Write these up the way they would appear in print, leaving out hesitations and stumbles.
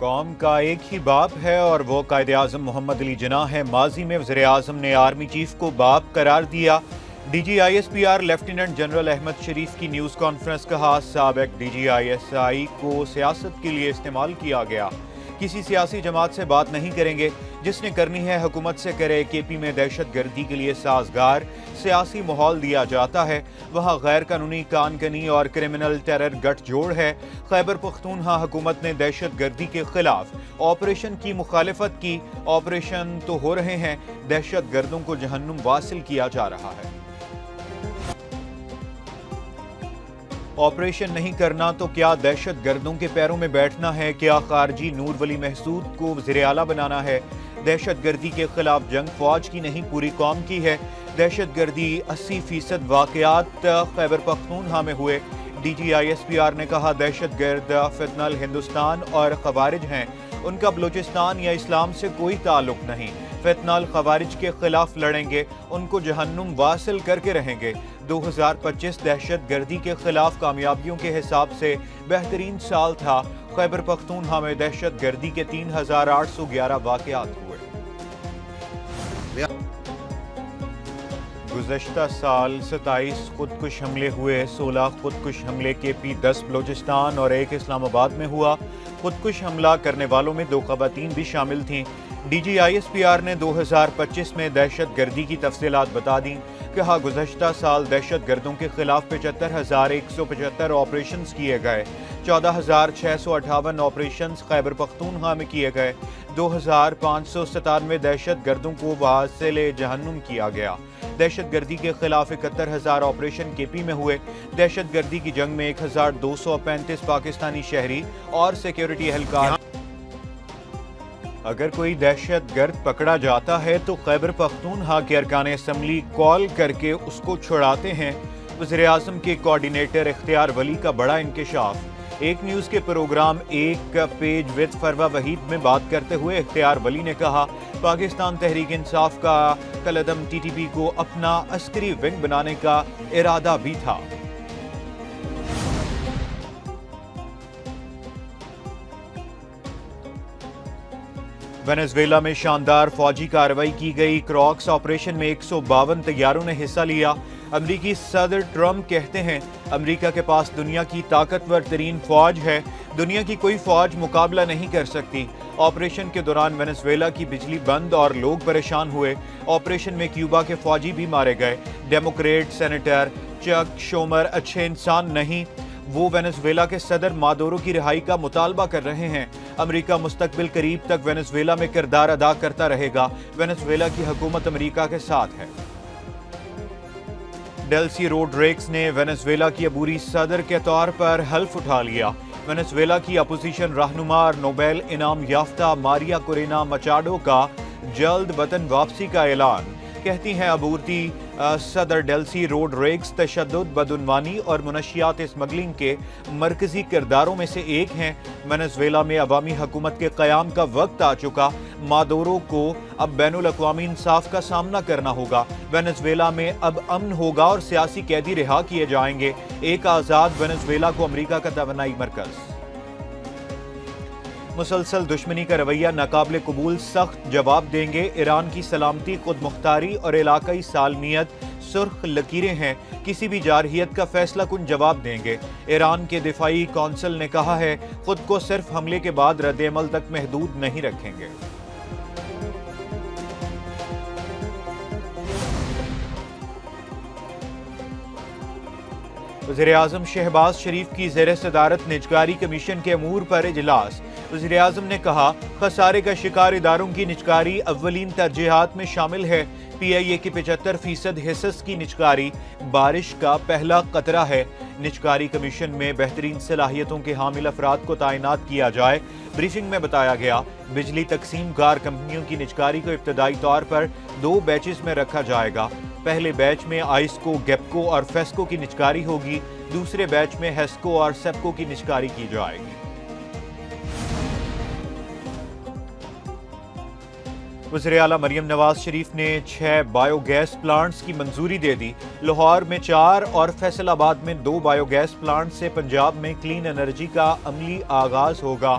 قوم کا ایک ہی باپ ہے اور وہ قائد اعظم محمد علی جناح ہے۔ ماضی میں وزیر اعظم نے آرمی چیف کو باپ قرار دیا۔ D G I S P R lieutenant general Ahmed Sharif کی نیوز کانفرنس، کہا سابق D G I S I کو سیاست کے لیے استعمال کیا گیا، کسی سیاسی جماعت سے بات نہیں کریں گے، جس نے کرنی ہے حکومت سے کرے۔ کے پی میں دہشت گردی کے لیے سازگار سیاسی ماحول دیا جاتا ہے، وہاں غیر قانونی کان کنی اور کرمنل ٹیرر گٹھ جوڑ ہے۔ خیبر پختونخوا حکومت نے دہشت گردی کے خلاف آپریشن کی مخالفت کی۔ آپریشن تو ہو رہے ہیں، دہشت گردوں کو جہنم واصل کیا جا رہا ہے۔ آپریشن نہیں کرنا تو کیا دہشت گردوں کے پیروں میں بیٹھنا ہے؟ کیا خارجی نور ولی محسود کو وزیر اعلیٰ بنانا ہے؟ دہشت گردی کے خلاف جنگ فوج کی نہیں، پوری قوم کی ہے۔ دہشت گردی 80% واقعات خیبر پختونخوا میں ہوئے۔ D G I S P R نے کہا دہشت گرد فتنہ ہندوستان اور خوارج ہیں، ان کا بلوچستان یا اسلام سے کوئی تعلق نہیں۔ فتنہ خوارج کے خلاف لڑیں گے، ان کو جہنم واصل کر کے رہیں گے۔ 2025 دہشت گردی کے خلاف کامیابیوں کے حساب سے بہترین سال تھا۔ خیبر پختونخوا میں دہشت گردی کے 3811 واقعات ہوئے۔ گزشتہ سال 27 خودکش حملے ہوئے، 16 خودکش حملے کے پی 10 بلوچستان اور 1 اسلام آباد میں ہوا۔ خودکش حملہ کرنے والوں میں 2 خواتین بھی شامل تھیں۔ D G I S P R نے 2025 میں دہشت گردی کی تفصیلات بتا دیں، کہا گزشتہ سال دہشت گردوں کے خلاف 75,175 آپریشنز کیے گئے، 14,658 آپریشنز خیبر پختونخوا میں کیے گئے، 2,597 دہشت گردوں کو واصل جہنم کیا گیا۔ دہشت گردی کے خلاف 71,000 آپریشن کے پی میں ہوئے۔ دہشت گردی کی جنگ میں 1,235 پاکستانی شہری اور سیکیورٹی اہلکار۔ اگر کوئی دہشت گرد پکڑا جاتا ہے تو خیبر پختونخوا کے ارکان اسمبلی کال کر کے اس کو چھڑاتے ہیں۔ وزیر اعظم کے کوارڈینیٹر اختیار ولی کا بڑا انکشاف۔ ایک نیوز کے پروگرام ایک پیج وتھ فروہ وحید میں بات کرتے ہوئے اختیار ولی نے کہا پاکستان تحریک انصاف کا کالعدم ٹی ٹی پی کو اپنا عسکری ونگ بنانے کا ارادہ بھی تھا۔ وینزویلا میں شاندار فوجی کارروائی کی گئی۔ کراکس آپریشن میں 152 طیاروں نے حصہ لیا۔ امریکی صدر ٹرمپ کہتے ہیں امریکہ کے پاس دنیا کی طاقتور ترین فوج ہے، دنیا کی کوئی فوج مقابلہ نہیں کر سکتی۔ آپریشن کے دوران وینزویلا کی بجلی بند اور لوگ پریشان ہوئے۔ آپریشن میں کیوبا کے فوجی بھی مارے گئے۔ ڈیموکریٹ سینیٹر چک شومر اچھے انسان نہیں، وہ وینزویلا کے صدر مادورو کی رہائی کا مطالبہ کر رہے ہیں۔ امریکہ مستقبل قریب تک وینزویلا میں کردار ادا کرتا رہے گا۔ وینزویلا کی حکومت امریکہ کے ساتھ ہے۔ ڈیلسی روڈریگز نے وینزویلا کی عبوری صدر کے طور پر حلف اٹھا لیا۔ وینزویلا کی اپوزیشن رہنما اور نوبیل انعام یافتہ ماریا کورینا مچاڈو کا جلد وطن واپسی کا اعلان۔ کہتی ہیں عبورتی صدر ڈیلسی روڈریگز تشدد، بدعنوانی اور منشیات اسمگلنگ کے مرکزی کرداروں میں سے ایک ہیں۔ وینزویلا میں عوامی حکومت کے قیام کا وقت آ چکا۔ مادورو کو اب بین الاقوامی انصاف کا سامنا کرنا ہوگا۔ وینزویلا میں اب امن ہوگا اور سیاسی قیدی رہا کیے جائیں گے۔ ایک آزاد وینزویلا کو امریکہ کا توانائی مرکز۔ مسلسل دشمنی کا رویہ ناقابل قبول، سخت جواب دیں گے۔ ایران کی سلامتی، خود مختاری اور علاقائی سالمیت سرخ لکیریں ہیں، کسی بھی جارحیت کا فیصلہ کن جواب دیں گے۔ ایران کے دفاعی کونسل نے کہا ہے خود کو صرف حملے کے بعد رد عمل تک محدود نہیں رکھیں گے۔ وزیر اعظم شہباز شریف کی زیر صدارت نجکاری کمیشن کے امور پر اجلاس۔ وزیر اعظم نے کہا خسارے کا شکار اداروں کی نجکاری اولین ترجیحات میں شامل ہے۔ پی آئی اے کی 75% حصص کی نجکاری بارش کا پہلا قطرہ ہے۔ نجکاری کمیشن میں بہترین صلاحیتوں کے حامل افراد کو تعینات کیا جائے۔ بریفنگ میں بتایا گیا بجلی تقسیم کار کمپنیوں کی نجکاری کو ابتدائی طور پر 2 بیچز میں رکھا جائے گا۔ پہلے بیچ میں آئسکو، گیپکو اور فیسکو کی نجکاری ہوگی، دوسرے بیچ میں ہیسکو اور سیپکو کی نجکاری کی جائے گی۔ وزیر اعلیٰ مریم نواز شریف نے 6 بایو گیس پلانٹس کی منظوری دے دی۔ لاہور میں 4 اور فیصل آباد میں 2 بایو گیس پلانٹ سے پنجاب میں کلین انرجی کا عملی آغاز ہوگا۔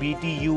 BTU